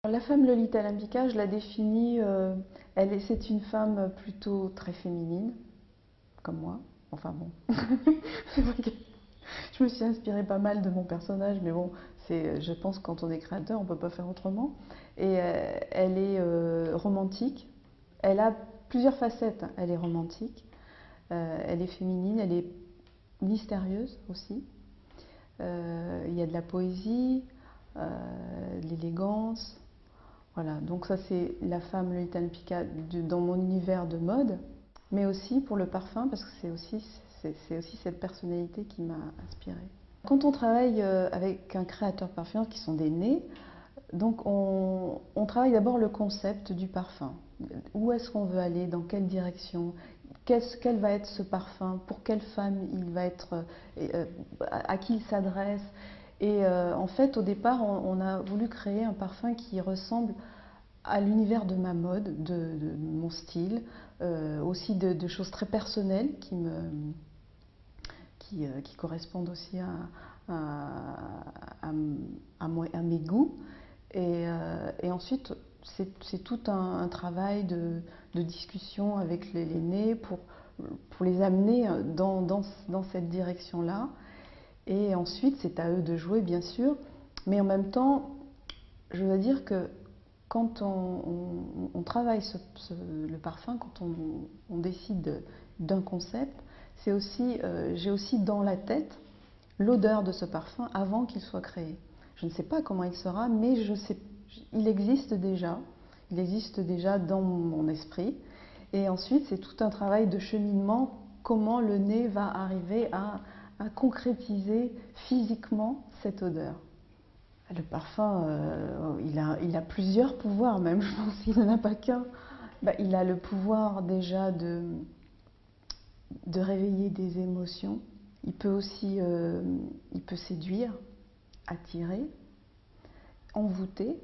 La femme Lolita Lembicka, je la définis, c'est une femme plutôt très féminine, comme moi. Enfin bon, c'est vrai que je me suis inspirée pas mal de mon personnage, mais bon, je pense que quand on est créateur, on ne peut pas faire autrement. Et elle est romantique. Elle a plusieurs facettes. Elle est romantique, elle est féminine, elle est mystérieuse aussi. Il y a de la poésie, l'élégance. Voilà, donc ça c'est la femme Lolita Lembicka dans mon univers de mode, mais aussi pour le parfum, parce que c'est aussi cette personnalité qui m'a inspirée. Quand on travaille avec un créateur parfumeur qui sont des nés, donc on travaille d'abord le concept du parfum. Où est-ce qu'on veut aller, dans quelle direction, quel va être ce parfum, pour quelle femme il va être, à qui il s'adresse. Et en fait, au départ, on a voulu créer un parfum qui ressemble à l'univers de ma mode, de mon style, aussi de choses très personnelles qui correspondent aussi à mes goûts. Et ensuite, c'est tout un travail de discussion avec les nés pour les amener dans cette direction-là. Et ensuite, c'est à eux de jouer, bien sûr. Mais en même temps, je veux dire que quand on travaille le parfum, quand on décide d'un concept, j'ai aussi dans la tête l'odeur de ce parfum avant qu'il soit créé. Je ne sais pas comment il sera, mais il existe déjà. Il existe déjà dans mon esprit. Et ensuite, c'est tout un travail de cheminement, comment le nez va arriver à concrétiser physiquement cette odeur. Le parfum, il a plusieurs pouvoirs même, je pense qu'il n'en a pas qu'un. Il a le pouvoir déjà de réveiller des émotions. Il peut aussi il peut séduire, attirer, envoûter.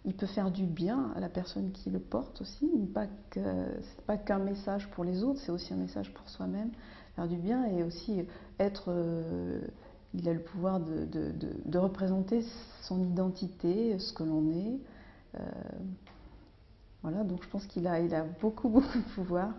Il peut faire du bien à la personne qui le porte aussi. Ce n'est pas qu'un message pour les autres, c'est aussi un message pour soi-même. Faire du bien et aussi être... il a le pouvoir de représenter son identité, ce que l'on est. Voilà, donc je pense qu'il a beaucoup, beaucoup de pouvoir.